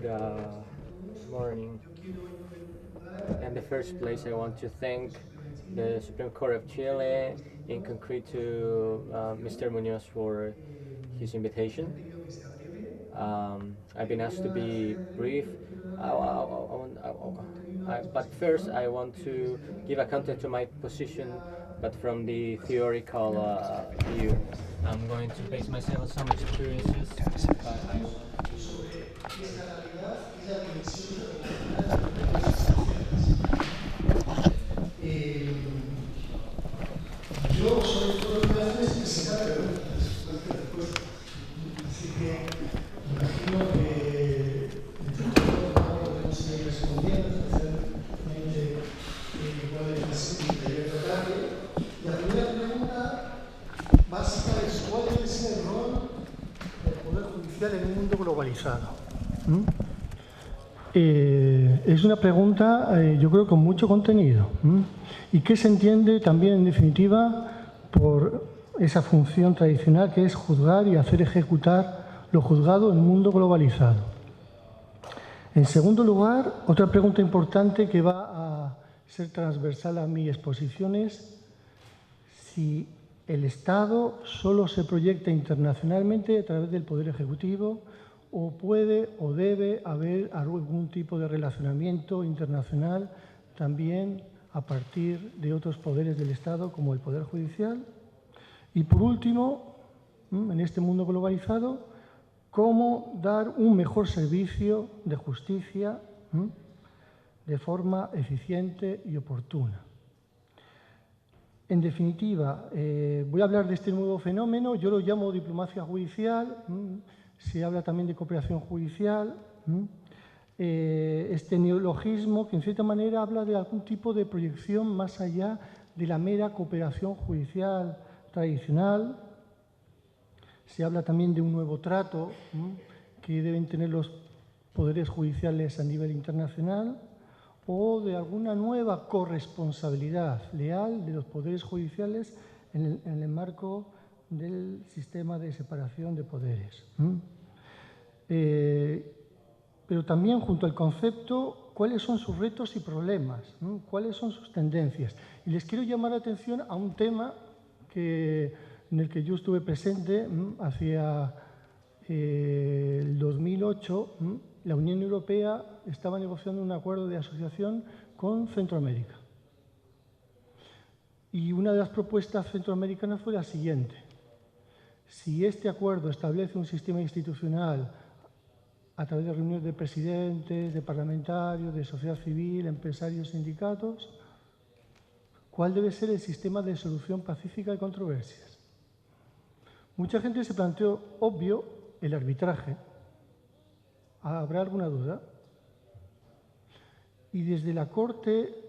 Good morning. In the first place, I want to thank the Supreme Court of Chile, in concrete to Mr. Munoz for his invitation. I've been asked to be brief, but first I want to give a context to my position, but from the theoretical view. I'm going to base myself on some experiences, but I want Yo soy fotógrafo y presentar preguntas, así que imagino que entre todos podemos ir respondiendo, especialmente cuál es la interior total. La primera pregunta básica es ¿cuál debe ser el rol del Poder Judicial en un mundo globalizado? Es una pregunta, yo creo, con mucho contenido. ¿Y qué se entiende también, en definitiva, por esa función tradicional que es juzgar y hacer ejecutar lo juzgado en un mundo globalizado? En segundo lugar, otra pregunta importante que va a ser transversal a mi exposición es si el Estado solo se proyecta internacionalmente a través del Poder Ejecutivo o puede o debe haber algún tipo de relacionamiento internacional también a partir de otros poderes del Estado, como el Poder Judicial. Y por último, en este mundo globalizado, cómo dar un mejor servicio de justicia de forma eficiente y oportuna. En definitiva, voy a hablar de este nuevo fenómeno, yo lo llamo diplomacia judicial, se habla también de cooperación judicial, este neologismo que en cierta manera habla de algún tipo de proyección más allá de la mera cooperación judicial tradicional. Se habla también de un nuevo trato que deben tener los poderes judiciales a nivel internacional o de alguna nueva corresponsabilidad leal de los poderes judiciales en el marco del sistema de separación de poderes. Pero también junto al concepto, cuáles son sus retos y problemas, cuáles son sus tendencias. Y les quiero llamar la atención a un tema en el que yo estuve presente hacia el 2008. La Unión Europea estaba negociando un acuerdo de asociación con Centroamérica. Y una de las propuestas centroamericanas fue la siguiente. Si este acuerdo establece un sistema institucional a través de reuniones de presidentes, de parlamentarios, de sociedad civil, empresarios, sindicatos, ¿cuál debe ser el sistema de solución pacífica de controversias? Mucha gente se planteó, obvio, el arbitraje. ¿Habrá alguna duda? Y desde la Corte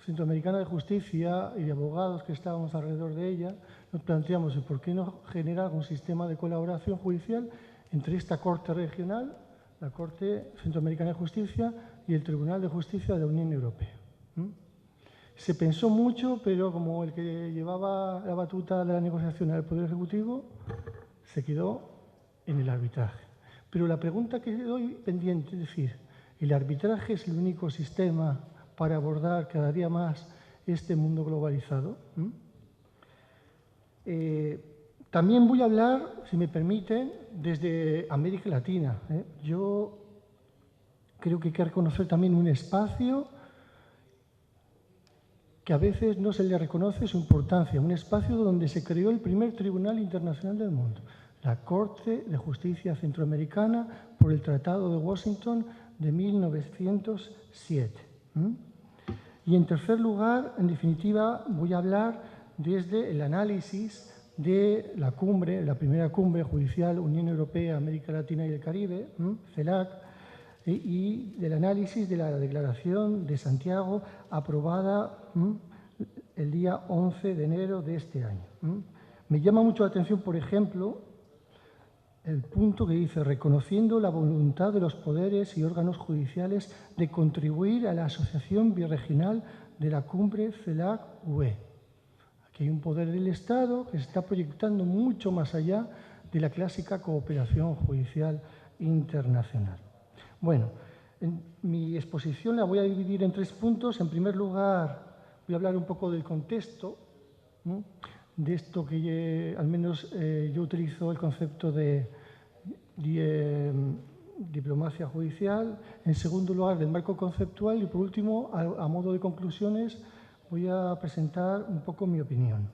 Centroamericana de Justicia y de abogados que estábamos alrededor de ella, nos planteamos por qué no generar un sistema de colaboración judicial entre esta Corte regional, la Corte Centroamericana de Justicia y el Tribunal de Justicia de la Unión Europea. Se pensó mucho, pero como el que llevaba la batuta de la negociación era el Poder Ejecutivo, se quedó en el arbitraje. Pero la pregunta que doy pendiente, es decir, ¿el arbitraje es el único sistema para abordar cada día más este mundo globalizado? También voy a hablar, si me permiten, desde América Latina. Yo creo que hay que reconocer también un espacio que a veces no se le reconoce su importancia, un espacio donde se creó el primer tribunal internacional del mundo, la Corte de Justicia Centroamericana por el Tratado de Washington de 1907. Y en tercer lugar, en definitiva, voy a hablar desde el análisis de la cumbre, la primera cumbre judicial Unión Europea, América Latina y el Caribe, CELAC, y del análisis de la Declaración de Santiago aprobada el día 11 de enero de este año. Me llama mucho la atención, por ejemplo, el punto que dice, reconociendo la voluntad de los poderes y órganos judiciales de contribuir a la asociación birregional de la cumbre CELAC-UE. Aquí hay un poder del Estado que se está proyectando mucho más allá de la clásica cooperación judicial internacional. Bueno, mi exposición la voy a dividir en 3 puntos. En primer lugar, voy a hablar un poco del contexto, ¿no?, de esto que al menos yo utilizo el concepto de diplomacia judicial. En segundo lugar, del marco conceptual. Y por último, a modo de conclusiones, voy a presentar un poco mi opinión.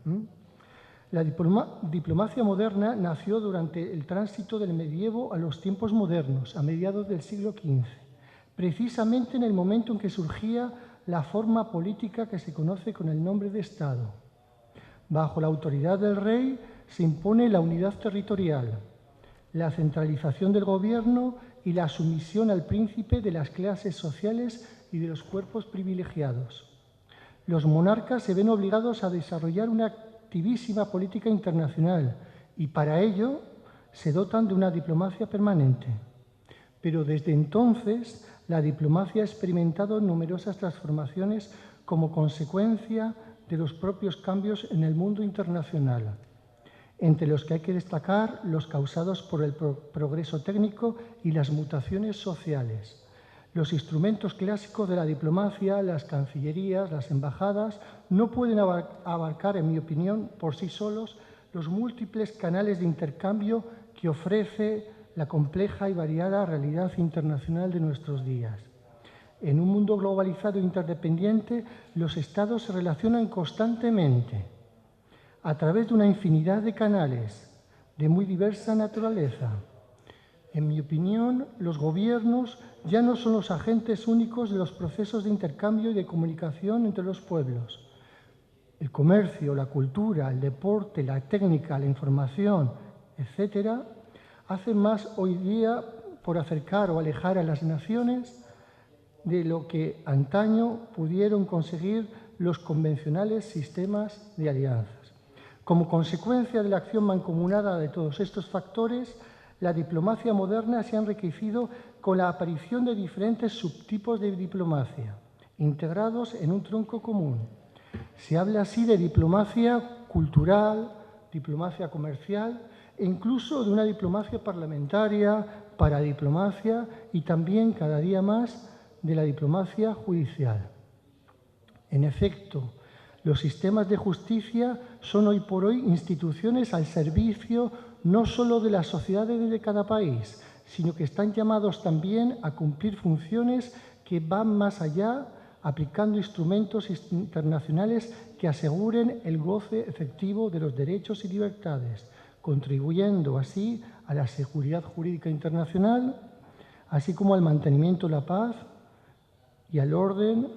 La diplomacia moderna nació durante el tránsito del medievo a los tiempos modernos, a mediados del siglo XV, precisamente en el momento en que surgía la forma política que se conoce con el nombre de Estado. Bajo la autoridad del rey se impone la unidad territorial, la centralización del gobierno y la sumisión al príncipe de las clases sociales y de los cuerpos privilegiados. Los monarcas se ven obligados a desarrollar una activísima política internacional y para ello se dotan de una diplomacia permanente. Pero desde entonces la diplomacia ha experimentado numerosas transformaciones como consecuencia de los propios cambios en el mundo internacional, entre los que hay que destacar los causados por el progreso técnico y las mutaciones sociales. Los instrumentos clásicos de la diplomacia, las cancillerías, las embajadas, no pueden abarcar, en mi opinión, por sí solos los múltiples canales de intercambio que ofrece la compleja y variada realidad internacional de nuestros días. En un mundo globalizado e interdependiente, los Estados se relacionan constantemente a través de una infinidad de canales de muy diversa naturaleza. En mi opinión, los gobiernos ya no son los agentes únicos de los procesos de intercambio y de comunicación entre los pueblos. El comercio, la cultura, el deporte, la técnica, la información, etcétera, hacen más hoy día por acercar o alejar a las naciones de lo que antaño pudieron conseguir los convencionales sistemas de alianzas. Como consecuencia de la acción mancomunada de todos estos factores, la diplomacia moderna se ha enriquecido con la aparición de diferentes subtipos de diplomacia, integrados en un tronco común. Se habla así de diplomacia cultural, diplomacia comercial e incluso de una diplomacia parlamentaria, paradiplomacia y también, cada día más, de la diplomacia judicial. En efecto, los sistemas de justicia son hoy por hoy instituciones al servicio no solo de las sociedades de cada país, sino que están llamados también a cumplir funciones que van más allá, aplicando instrumentos internacionales que aseguren el goce efectivo de los derechos y libertades, contribuyendo así a la seguridad jurídica internacional, así como al mantenimiento de la paz y al orden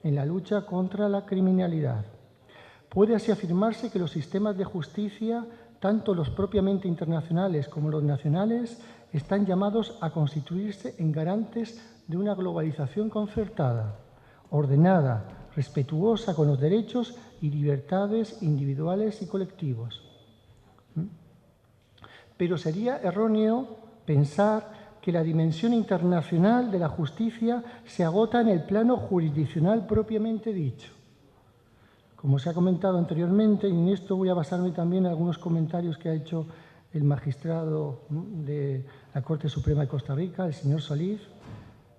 en la lucha contra la criminalidad. Puede así afirmarse que los sistemas de justicia, tanto los propiamente internacionales como los nacionales, están llamados a constituirse en garantes de una globalización concertada, ordenada, respetuosa con los derechos y libertades individuales y colectivos. Pero sería erróneo pensar que la dimensión internacional de la justicia se agota en el plano jurisdiccional propiamente dicho. Como se ha comentado anteriormente, y en esto voy a basarme también en algunos comentarios que ha hecho el magistrado de la Corte Suprema de Costa Rica, el señor Solís,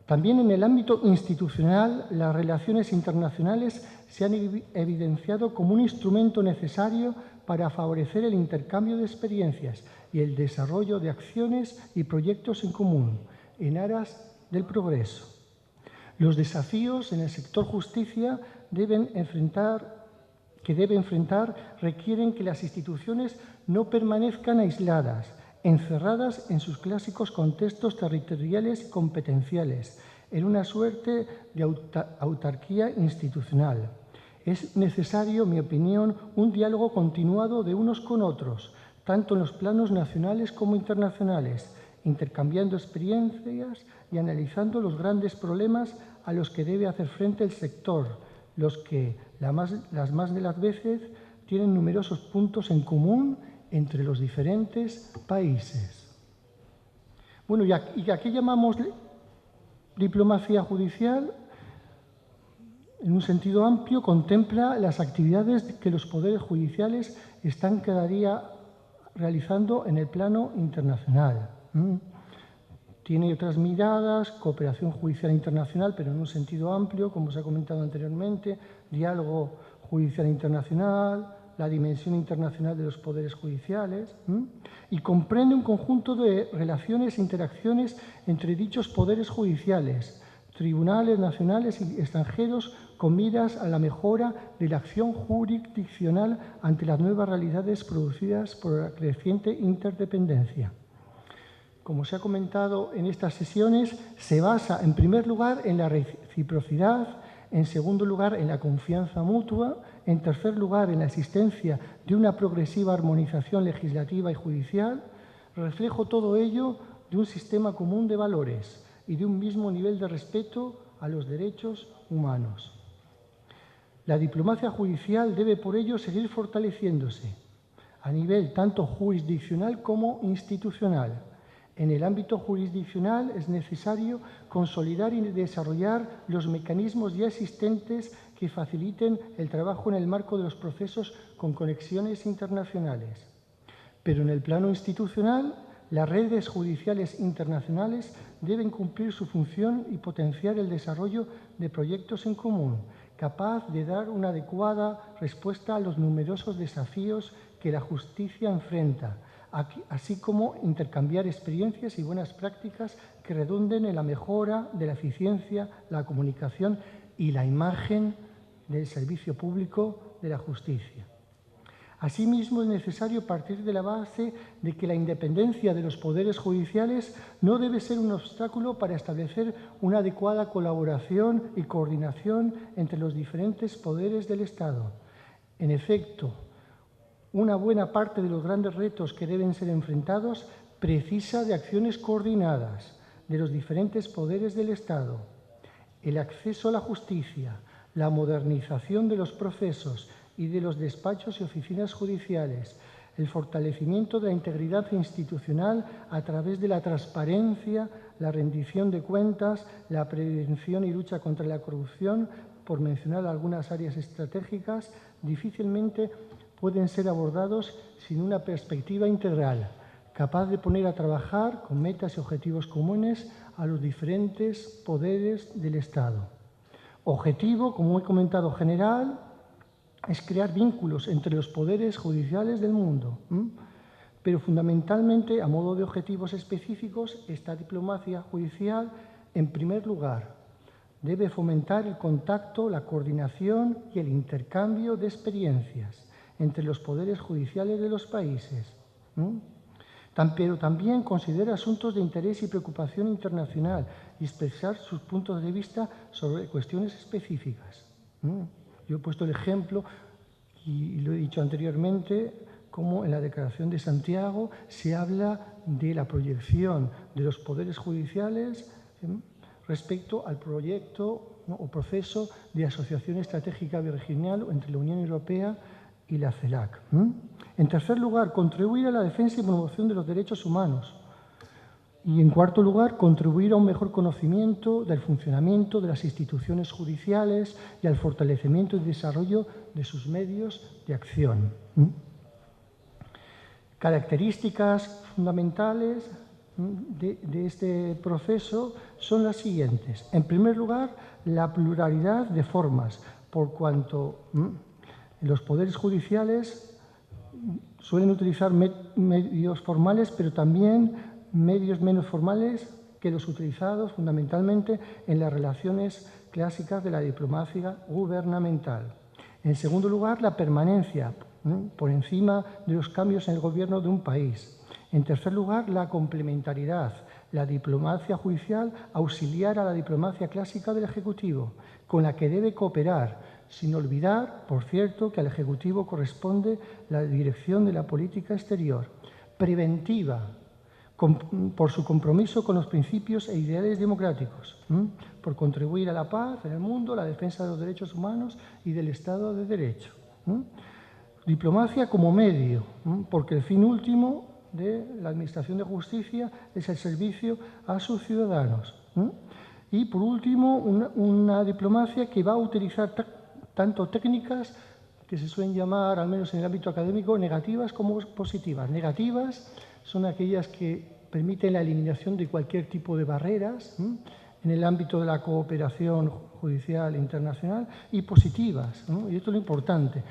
también en el ámbito institucional las relaciones internacionales se han evidenciado como un instrumento necesario para favorecer el intercambio de experiencias y el desarrollo de acciones y proyectos en común, en aras del progreso. Los desafíos en el sector justicia que debe enfrentar requieren que las instituciones no permanezcan aisladas, encerradas en sus clásicos contextos territoriales y competenciales, en una suerte de autarquía institucional. Es necesario, en mi opinión, un diálogo continuado de unos con otros, tanto en los planos nacionales como internacionales, intercambiando experiencias y analizando los grandes problemas a los que debe hacer frente el sector, los que, las más de las veces, tienen numerosos puntos en común entre los diferentes países. Bueno, y aquí llamamos diplomacia judicial, en un sentido amplio, contempla las actividades que los poderes judiciales están cada día realizando en el plano internacional. Tiene otras miradas, cooperación judicial internacional, pero en un sentido amplio, como se ha comentado anteriormente, diálogo judicial internacional, la dimensión internacional de los poderes judiciales, y comprende un conjunto de relaciones e interacciones entre dichos poderes judiciales, tribunales nacionales y extranjeros, con miras a la mejora de la acción jurisdiccional ante las nuevas realidades producidas por la creciente interdependencia. Como se ha comentado en estas sesiones, se basa en primer lugar en la reciprocidad, en segundo lugar en la confianza mutua, en tercer lugar en la existencia de una progresiva armonización legislativa y judicial, reflejo todo ello de un sistema común de valores y de un mismo nivel de respeto a los derechos humanos. La diplomacia judicial debe por ello seguir fortaleciéndose a nivel tanto jurisdiccional como institucional. En el ámbito jurisdiccional es necesario consolidar y desarrollar los mecanismos ya existentes que faciliten el trabajo en el marco de los procesos con conexiones internacionales. Pero en el plano institucional, las redes judiciales internacionales deben cumplir su función y potenciar el desarrollo de proyectos en común, capaz de dar una adecuada respuesta a los numerosos desafíos que la justicia enfrenta, así como intercambiar experiencias y buenas prácticas que redunden en la mejora de la eficiencia, la comunicación y la imagen del servicio público de la justicia. Asimismo, es necesario partir de la base de que la independencia de los poderes judiciales no debe ser un obstáculo para establecer una adecuada colaboración y coordinación entre los diferentes poderes del Estado. En efecto, una buena parte de los grandes retos que deben ser enfrentados precisa de acciones coordinadas de los diferentes poderes del Estado. El acceso a la justicia, la modernización de los procesos y de los despachos y oficinas judiciales, el fortalecimiento de la integridad institucional a través de la transparencia, la rendición de cuentas, la prevención y lucha contra la corrupción, por mencionar algunas áreas estratégicas, difícilmente pueden ser abordados sin una perspectiva integral, capaz de poner a trabajar con metas y objetivos comunes a los diferentes poderes del Estado. Objetivo, como he comentado, general, es crear vínculos entre los poderes judiciales del mundo. Pero fundamentalmente, a modo de objetivos específicos, esta diplomacia judicial, en primer lugar, debe fomentar el contacto, la coordinación y el intercambio de experiencias entre los poderes judiciales de los países. Pero también considera asuntos de interés y preocupación internacional y expresar sus puntos de vista sobre cuestiones específicas. Yo he puesto el ejemplo, y lo he dicho anteriormente, como en la Declaración de Santiago se habla de la proyección de los poderes judiciales respecto al proyecto o proceso de asociación estratégica virginal entre la Unión Europea y la CELAC. En tercer lugar, contribuir a la defensa y promoción de los derechos humanos. Y en cuarto lugar, contribuir a un mejor conocimiento del funcionamiento de las instituciones judiciales y al fortalecimiento y desarrollo de sus medios de acción. Características fundamentales de este proceso son las siguientes. En primer lugar, la pluralidad de formas, por cuanto los poderes judiciales suelen utilizar medios formales, pero también medios menos formales que los utilizados fundamentalmente en las relaciones clásicas de la diplomacia gubernamental. En segundo lugar, la permanencia por encima de los cambios en el gobierno de un país. En tercer lugar, la complementariedad, la diplomacia judicial auxiliar a la diplomacia clásica del Ejecutivo, con la que debe cooperar, sin olvidar, por cierto, que al Ejecutivo corresponde la dirección de la política exterior. Preventiva, por su compromiso con los principios e ideales democráticos, por contribuir a la paz en el mundo, la defensa de los derechos humanos y del Estado de Derecho. Diplomacia como medio, porque el fin último de la Administración de Justicia es el servicio a sus ciudadanos. Y, por último, una diplomacia que va a utilizar tanto técnicas que se suelen llamar, al menos en el ámbito académico, negativas como positivas. Negativas son aquellas que permiten la eliminación de cualquier tipo de barreras en el ámbito de la cooperación judicial internacional y positivas, ¿no? Y esto es lo importante,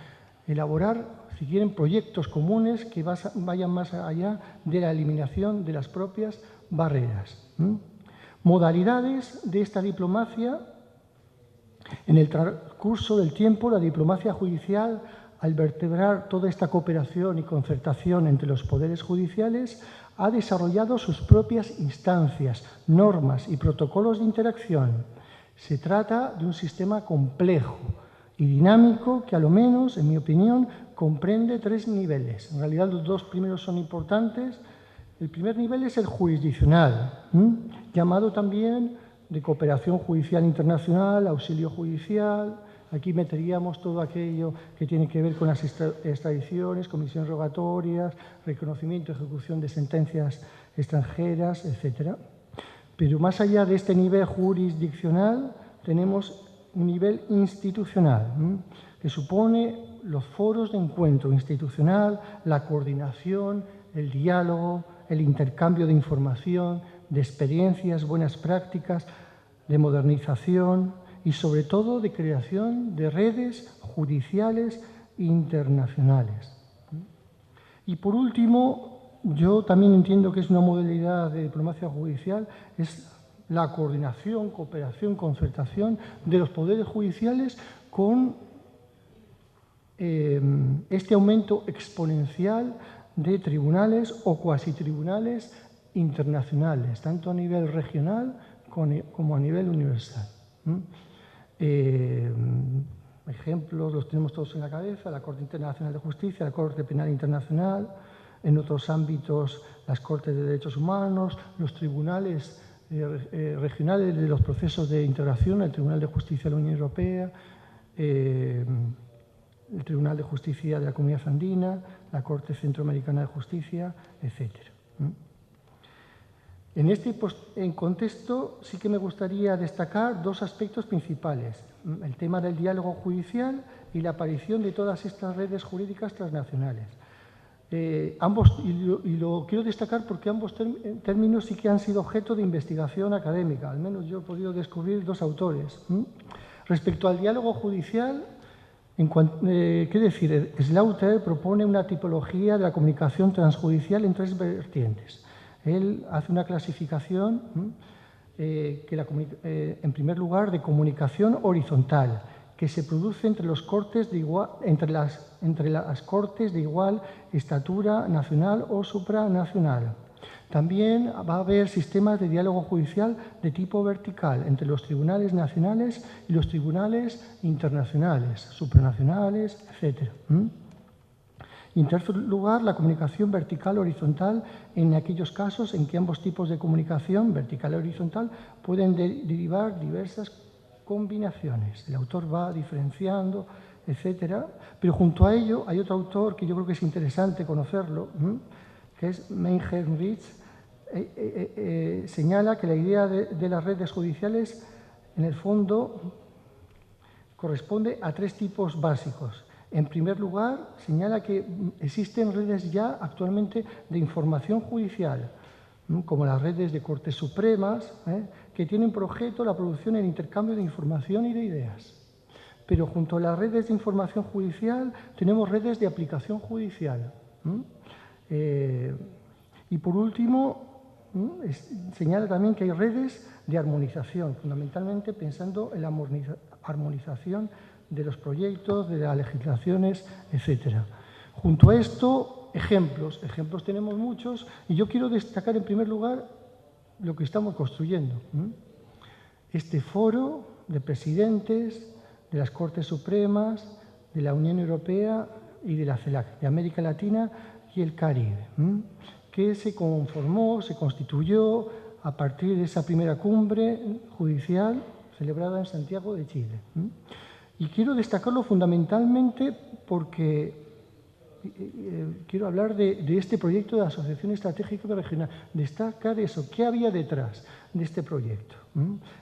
elaborar, si quieren, proyectos comunes que vayan más allá de la eliminación de las propias barreras. Modalidades de esta diplomacia. En el transcurso del tiempo, la diplomacia judicial, al vertebrar toda esta cooperación y concertación entre los poderes judiciales, ha desarrollado sus propias instancias, normas y protocolos de interacción. Se trata de un sistema complejo y dinámico que, a lo menos, en mi opinión, comprende 3 niveles. En realidad, los 2 primeros son importantes. El primer nivel es el jurisdiccional, llamado también de cooperación judicial internacional, auxilio judicial. Aquí meteríamos todo aquello que tiene que ver con las extradiciones, comisiones rogatorias, reconocimiento y ejecución de sentencias extranjeras, etc. Pero más allá de este nivel jurisdiccional, tenemos un nivel institucional, que supone los foros de encuentro institucional, la coordinación, el diálogo, el intercambio de información, de experiencias, buenas prácticas, de modernización y, sobre todo, de creación de redes judiciales internacionales. Y, por último, yo también entiendo que es una modalidad de diplomacia judicial, es la coordinación, cooperación, concertación de los poderes judiciales con este aumento exponencial de tribunales o cuasi tribunales internacionales, tanto a nivel regional como a nivel universal. Ejemplos los tenemos todos en la cabeza: la Corte Internacional de Justicia, la Corte Penal Internacional, en otros ámbitos las Cortes de Derechos Humanos, los tribunales regionales de los procesos de integración, el Tribunal de Justicia de la Unión Europea, el Tribunal de Justicia de la Comunidad Andina, la Corte Centroamericana de Justicia, etc. En este contexto sí que me gustaría destacar 2 aspectos principales: el tema del diálogo judicial y la aparición de todas estas redes jurídicas transnacionales. Y lo quiero destacar porque ambos términos sí que han sido objeto de investigación académica. Al menos yo he podido descubrir 2 autores. Respecto al diálogo judicial, ¿qué decir? Slaughter propone una tipología de la comunicación transjudicial en 3 vertientes. Él hace una clasificación en primer lugar, de comunicación horizontal, que se produce entre las cortes de igual estatura nacional o supranacional. También va a haber sistemas de diálogo judicial de tipo vertical entre los tribunales nacionales y los tribunales internacionales, supranacionales, etc. Y en tercer lugar, la comunicación vertical horizontal en aquellos casos en que ambos tipos de comunicación, vertical y horizontal, pueden derivar diversas combinaciones. El autor va diferenciando, etc. Pero junto a ello hay otro autor que yo creo que es interesante conocerlo, que es Meinherr-Ritz. Señala que la idea de las redes judiciales, en el fondo, corresponde a 3 tipos básicos. En primer lugar, señala que existen redes ya actualmente de información judicial, como las redes de Cortes Supremas, que tienen por objeto la producción y el intercambio de información y de ideas. Pero junto a las redes de información judicial tenemos redes de aplicación judicial. Y por último, señala también que hay redes de armonización, fundamentalmente pensando en la armonización de los proyectos, de las legislaciones, etc. Junto a esto, ejemplos tenemos muchos, y yo quiero destacar en primer lugar lo que estamos construyendo. Este foro de presidentes de las Cortes Supremas, de la Unión Europea y de la CELAC, de América Latina y el Caribe, que se conformó, se constituyó a partir de esa primera cumbre judicial celebrada en Santiago de Chile. Y quiero destacarlo fundamentalmente porque quiero hablar de este proyecto de Asociación Estratégica Regional, destacar eso, qué había detrás de este proyecto.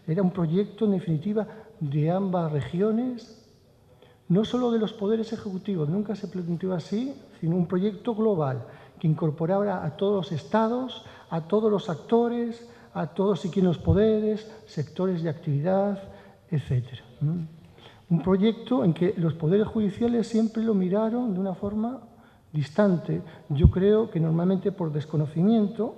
Era un proyecto, en definitiva, de ambas regiones, no solo de los poderes ejecutivos, nunca se planteó así, sino un proyecto global que incorporara a todos los estados, a todos los actores, a todos y quienes los poderes, sectores de actividad, etc. Un proyecto en que los poderes judiciales siempre lo miraron de una forma distante, yo creo que normalmente por desconocimiento,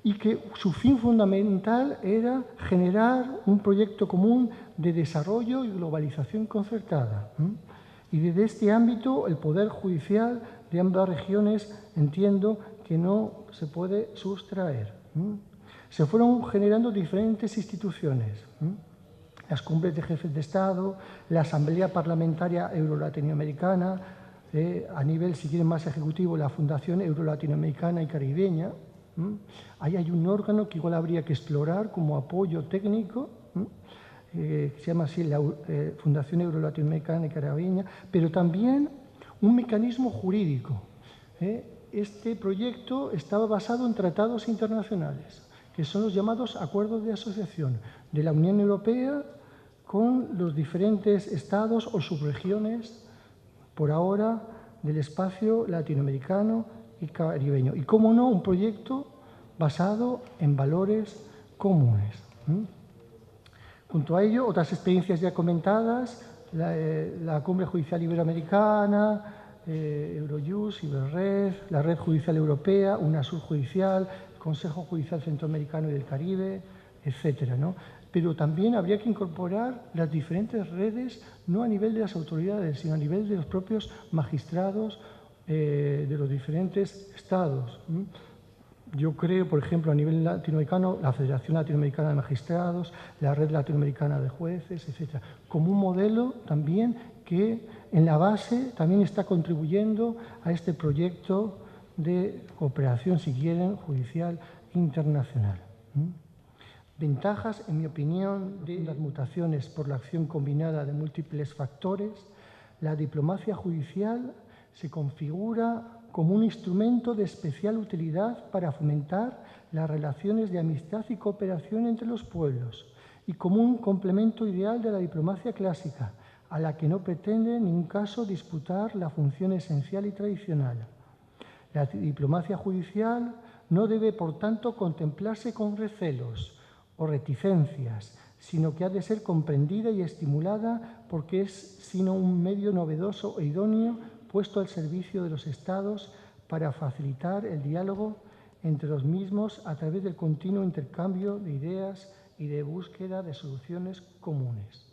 y que su fin fundamental era generar un proyecto común de desarrollo y globalización concertada. Y desde este ámbito, el poder judicial de ambas regiones entiendo que no se puede sustraer. Se fueron generando diferentes instituciones, las cumbres de jefes de Estado, la Asamblea Parlamentaria Euro-Latinoamericana, a nivel, si quieren, más ejecutivo, la Fundación Euro-Latinoamericana y Caribeña. Ahí hay un órgano que igual habría que explorar como apoyo técnico, que se llama así la Fundación Euro-Latinoamericana y Caribeña, pero también un mecanismo jurídico. Este proyecto estaba basado en tratados internacionales, que son los llamados acuerdos de asociación de la Unión Europea con los diferentes estados o subregiones, por ahora, del espacio latinoamericano y caribeño. Y, cómo no, un proyecto basado en valores comunes. Junto a ello, otras experiencias ya comentadas, la Cumbre Judicial Iberoamericana, Eurojust, Iberred, la Red Judicial Europea, UNASUR Judicial, el Consejo Judicial Centroamericano y del Caribe, etcétera, ¿no? Pero también habría que incorporar las diferentes redes, no a nivel de las autoridades, sino a nivel de los propios magistrados de los diferentes estados. Yo creo, por ejemplo, a nivel latinoamericano, la Federación Latinoamericana de Magistrados, la Red Latinoamericana de Jueces, etcétera, como un modelo también que en la base también está contribuyendo a este proyecto de cooperación, si quieren, judicial internacional. Ventajas, en mi opinión, de las mutaciones por la acción combinada de múltiples factores. La diplomacia judicial se configura como un instrumento de especial utilidad para fomentar las relaciones de amistad y cooperación entre los pueblos y como un complemento ideal de la diplomacia clásica, a la que no pretende en ningún caso disputar la función esencial y tradicional. La diplomacia judicial no debe, por tanto, contemplarse con recelos o reticencias, sino que ha de ser comprendida y estimulada porque es sino un medio novedoso e idóneo puesto al servicio de los Estados para facilitar el diálogo entre los mismos a través del continuo intercambio de ideas y de búsqueda de soluciones comunes.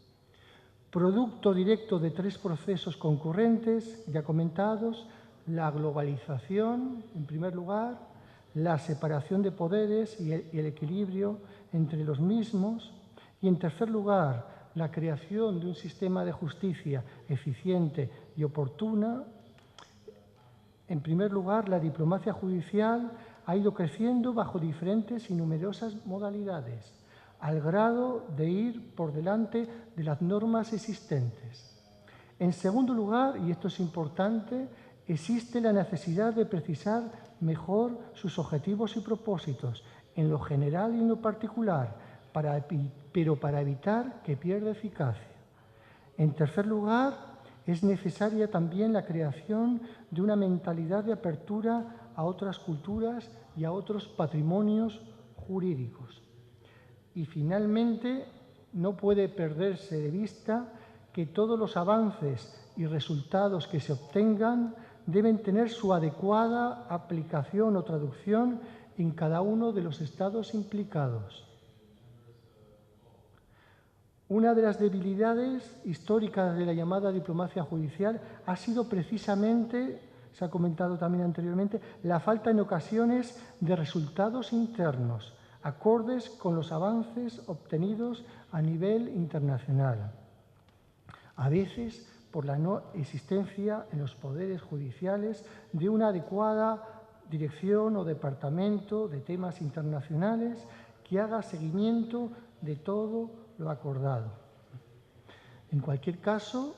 Producto directo de tres procesos concurrentes ya comentados: la globalización, en primer lugar, la separación de poderes y el equilibrio entre los mismos, y en tercer lugar, la creación de un sistema de justicia eficiente y oportuna. En primer lugar, la diplomacia judicial ha ido creciendo bajo diferentes y numerosas modalidades, al grado de ir por delante de las normas existentes. En segundo lugar, y esto es importante, existe la necesidad de precisar mejor sus objetivos y propósitos, en lo general y en lo particular, pero para evitar que pierda eficacia. En tercer lugar, es necesaria también la creación de una mentalidad de apertura a otras culturas y a otros patrimonios jurídicos. Y finalmente, no puede perderse de vista que todos los avances y resultados que se obtengan deben tener su adecuada aplicación o traducción en cada uno de los estados implicados. Una de las debilidades históricas de la llamada diplomacia judicial ha sido precisamente, se ha comentado también anteriormente, la falta en ocasiones de resultados internos, acordes con los avances obtenidos a nivel internacional. A veces, por la no existencia en los poderes judiciales de una adecuada dirección o departamento de temas internacionales que haga seguimiento de todo lo acordado. En cualquier caso,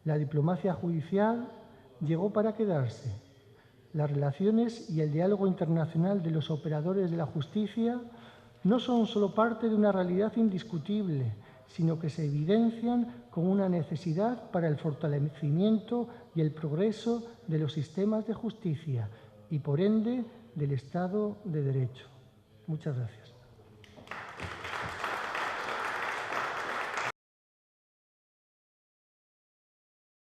la diplomacia judicial llegó para quedarse. Las relaciones y el diálogo internacional de los operadores de la justicia no son solo parte de una realidad indiscutible, sino que se evidencian como una necesidad para el fortalecimiento y el progreso de los sistemas de justicia y, por ende, del Estado de Derecho. Muchas gracias.